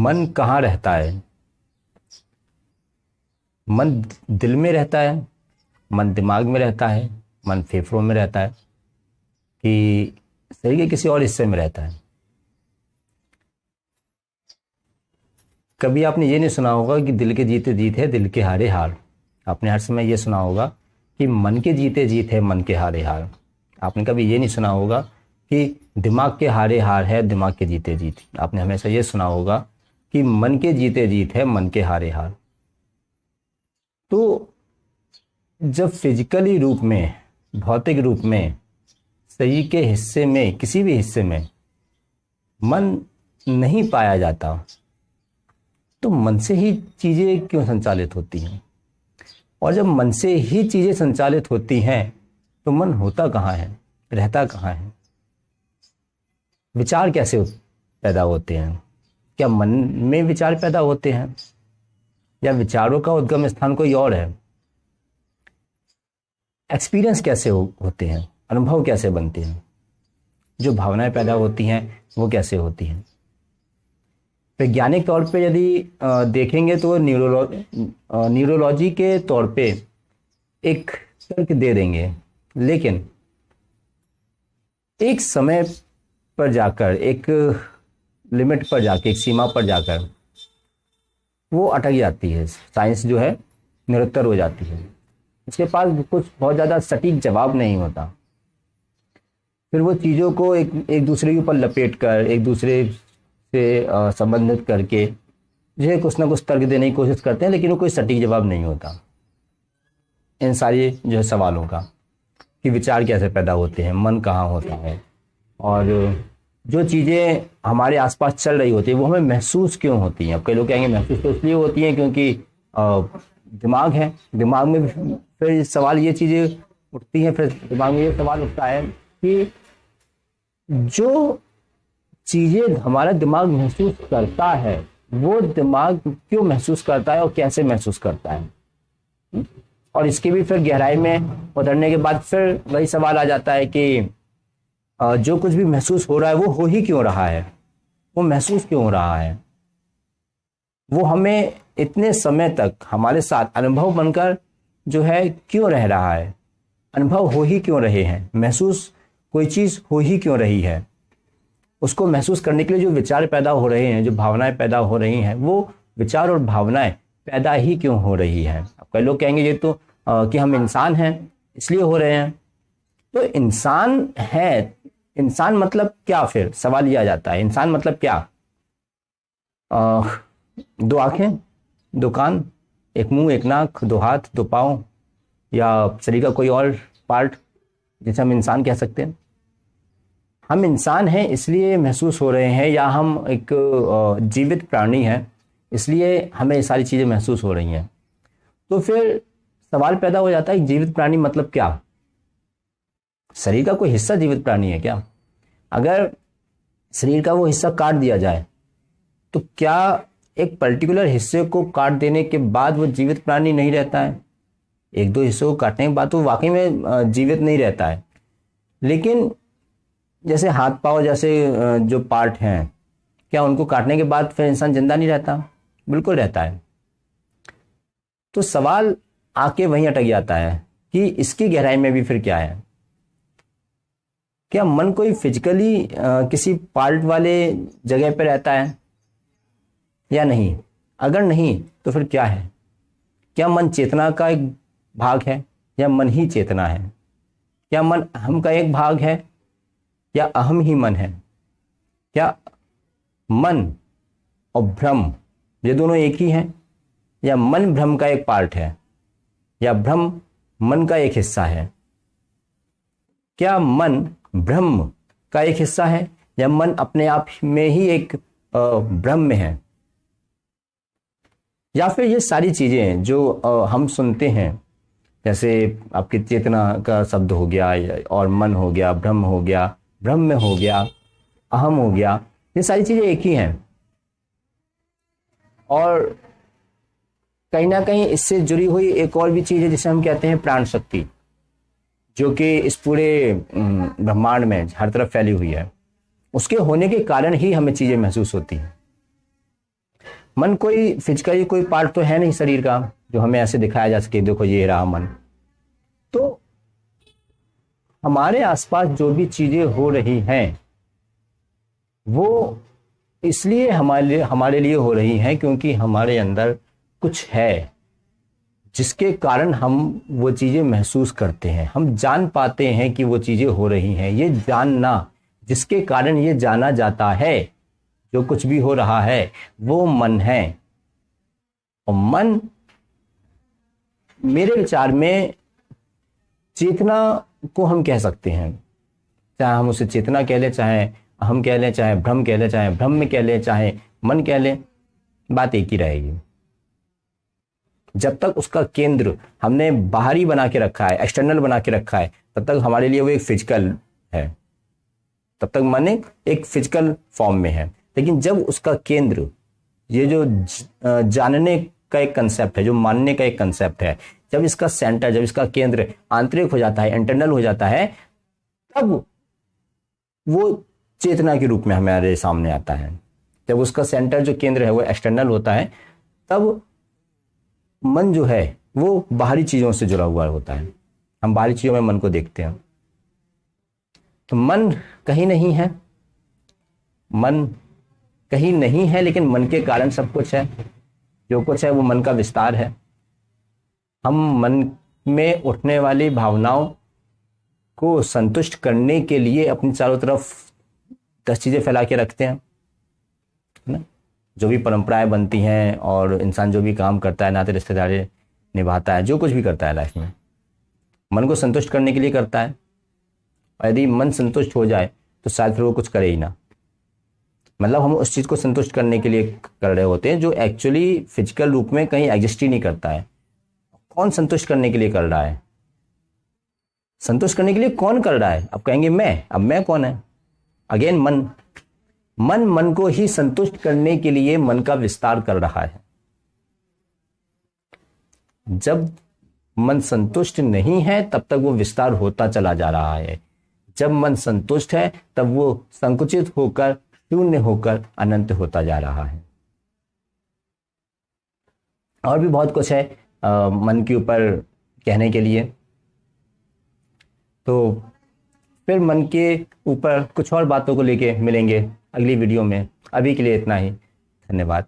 मन कहाँ रहता है? मन दिल में रहता है, मन दिमाग में रहता है, मन फेफड़ों में रहता है, कि शरीर के किसी और हिस्से में रहता है? कभी आपने ये नहीं सुना होगा कि दिल के जीते जीत है, दिल के हारे हार। आपने हर समय ये सुना होगा कि मन के जीते जीत है, मन के हारे हार। आपने कभी ये नहीं सुना होगा कि दिमाग के हारे हार है, दिमाग के जीते जीत। आपने हमेशा ये सुना होगा कि मन के जीते जीत है, मन के हारे हार। तो जब फिजिकली रूप में, भौतिक रूप में, शरीर के हिस्से में, किसी भी हिस्से में मन नहीं पाया जाता, तो मन से ही चीजें क्यों संचालित होती हैं? और जब मन से ही चीजें संचालित होती हैं तो मन होता कहाँ है, रहता कहाँ है? विचार कैसे पैदा होते हैं? क्या मन में विचार पैदा होते हैं, या विचारों का उद्गम स्थान कोई और है? एक्सपीरियंस कैसे होते हैं, अनुभव कैसे बनते हैं, जो भावनाएं पैदा होती हैं वो कैसे होती हैं? वैज्ञानिक तौर पे यदि देखेंगे तो न्यूरोलॉजी के तौर पे एक तर्क दे देंगे, लेकिन एक समय पर जाकर, एक लिमिट पर जाकर, एक सीमा पर जाकर वो अटक जाती है। साइंस जो है निरुत्तर हो जाती है, उसके पास कुछ बहुत ज़्यादा सटीक जवाब नहीं होता। फिर वो चीज़ों को एक दूसरे के ऊपर लपेट कर, एक दूसरे से संबंधित करके जो है कुछ ना कुछ तर्क देने की कोशिश करते हैं, लेकिन वो कोई सटीक जवाब नहीं होता इन सारी जो है सवालों का, कि विचार कैसे पैदा होते हैं, मन कहाँ होता है, और जो चीज़ें हमारे आसपास चल रही होती है वो हमें महसूस क्यों होती हैं। अब कई लोग कहेंगे महसूस तो इसलिए होती हैं क्योंकि दिमाग है, दिमाग में फिर सवाल ये चीज़ें उठती हैं, फिर दिमाग में ये सवाल उठता है कि जो चीज़ें हमारा दिमाग महसूस करता है वो दिमाग क्यों महसूस करता है और कैसे महसूस करता है। और इसकी भी फिर गहराई में उतरने के बाद फिर वही सवाल आ जाता है कि जो कुछ भी महसूस हो रहा है वो हो ही क्यों रहा है, वो महसूस क्यों हो रहा है, वो हमें इतने समय तक हमारे साथ अनुभव बनकर जो है क्यों रह रहा है, अनुभव हो ही क्यों रहे हैं, महसूस कोई चीज़ हो ही क्यों रही है। उसको महसूस करने के लिए जो विचार पैदा हो रहे हैं, जो भावनाएं पैदा हो रही हैं, वो विचार और भावनाएं पैदा ही क्यों हो रही हैं। अब कई लोग कहेंगे ये तो कि हम इंसान हैं इसलिए हो रहे हैं। तो इंसान है, इंसान मतलब क्या? फिर सवाल यह आ जाता है, इंसान मतलब क्या? दो आंखें, दो कान, एक मुंह, एक नाक, दो हाथ, दो पाँव, या शरीर का कोई और पार्ट जिसे हम इंसान कह सकते हैं? हम इंसान हैं इसलिए महसूस हो रहे हैं, या हम एक जीवित प्राणी हैं इसलिए हमें ये सारी चीज़ें महसूस हो रही हैं? तो फिर सवाल पैदा हो जाता है जीवित प्राणी मतलब क्या? शरीर का कोई हिस्सा जीवित प्राणी है क्या? अगर शरीर का वो हिस्सा काट दिया जाए तो क्या एक पर्टिकुलर हिस्से को काट देने के बाद वो जीवित प्राणी नहीं रहता है? एक दो हिस्सों को काटने के बाद तो वाकई में जीवित नहीं रहता है। लेकिन जैसे हाथ पाँव जैसे जो पार्ट हैं, क्या उनको काटने के बाद फिर इंसान जिंदा नहीं रहता? बिल्कुल रहता है। तो सवाल आके वहीं अटक जाता है कि इसकी गहराई में भी फिर क्या है। क्या मन कोई फिजिकली किसी पार्ट वाले जगह पे रहता है या नहीं? अगर नहीं तो फिर क्या है? क्या मन चेतना का एक भाग है या मन ही चेतना है? क्या मन अहम का एक भाग है या अहम ही मन है? क्या मन और भ्रम ये दोनों एक ही हैं, या मन भ्रम का एक पार्ट है, या भ्रम मन का एक हिस्सा है? क्या मन ब्रह्म का एक हिस्सा है, या मन अपने आप में ही एक ब्रह्म में है? या फिर ये सारी चीजें जो हम सुनते हैं, जैसे आपकी चेतना का शब्द हो गया, और मन हो गया, ब्रह्म हो गया, ब्रह्म हो गया, अहम हो गया, ये सारी चीजें एक ही हैं। और कहीं ना कहीं इससे जुड़ी हुई एक और भी चीज है जिसे हम कहते हैं प्राण शक्ति, जो कि इस पूरे ब्रह्मांड में हर तरफ फैली हुई है। उसके होने के कारण ही हमें चीजें महसूस होती हैं। मन कोई फिजिकली कोई पार्ट तो है नहीं शरीर का जो हमें ऐसे दिखाया जा सके, देखो ये रहा मन। तो हमारे आसपास जो भी चीजें हो रही हैं वो इसलिए हमारे लिए हो रही हैं क्योंकि हमारे अंदर कुछ है जिसके कारण हम वो चीजें महसूस करते हैं, हम जान पाते हैं कि वो चीजें हो रही हैं। ये जानना, जिसके कारण ये जाना जाता है, जो कुछ भी हो रहा है वो मन है। और मन मेरे विचार में चेतना को हम कह सकते हैं, चाहे हम उसे चेतना कह लें, चाहे हम कह लें, चाहे भ्रम कह लें, चाहे भ्रम में कह लें, चाहे मन कह लें, बात एक ही रहेगी। जब तक उसका केंद्र हमने बाहरी बना के रखा है, एक्सटर्नल बना के रखा है, तब तक हमारे लिए वो एक फिजिकल है, तब तक मन एक फिजिकल फॉर्म में है। लेकिन जब उसका केंद्र, ये जो जानने का एक कंसेप्ट है, जो मानने का एक कंसेप्ट है, जब इसका सेंटर, जब इसका केंद्र आंतरिक हो जाता है, इंटरनल हो जाता है, तब वो चेतना के रूप में हमारे सामने आता है। जब उसका सेंटर जो केंद्र है वो एक्सटर्नल होता है, तब मन जो है वो बाहरी चीजों से जुड़ा हुआ होता है। हम बाहरी चीजों में मन को देखते हैं। तो मन कहीं नहीं है, मन कहीं नहीं है, लेकिन मन के कारण सब कुछ है। जो कुछ है वो मन का विस्तार है। हम मन में उठने वाली भावनाओं को संतुष्ट करने के लिए अपनी चारों तरफ 10 चीजें फैला के रखते हैं, है ना। जो भी परंपराएं बनती हैं और इंसान जो भी काम करता है, नाते रिश्तेदारी निभाता है, जो कुछ भी करता है लाइफ में, मन को संतुष्ट करने के लिए करता है। और यदि मन संतुष्ट हो जाए तो शायद फिर वो कुछ करे ही ना। मतलब हम उस चीज को संतुष्ट करने के लिए कर रहे होते हैं जो एक्चुअली फिजिकल रूप में कहीं एग्जिस्ट ही नहीं करता है। कौन संतुष्ट करने के लिए कर रहा है? संतुष्ट करने के लिए कौन कर रहा है? अब कहेंगे मैं। अब मैं कौन है? अगेन मन। मन को ही संतुष्ट करने के लिए मन का विस्तार कर रहा है। जब मन संतुष्ट नहीं है तब तक वो विस्तार होता चला जा रहा है। जब मन संतुष्ट है तब वो संकुचित होकर, शून्य होकर अनंत होता जा रहा है। और भी बहुत कुछ है मन के ऊपर कहने के लिए। तो फिर मन के ऊपर कुछ और बातों को लेके मिलेंगे अगली वीडियो में। अभी के लिए इतना ही। धन्यवाद।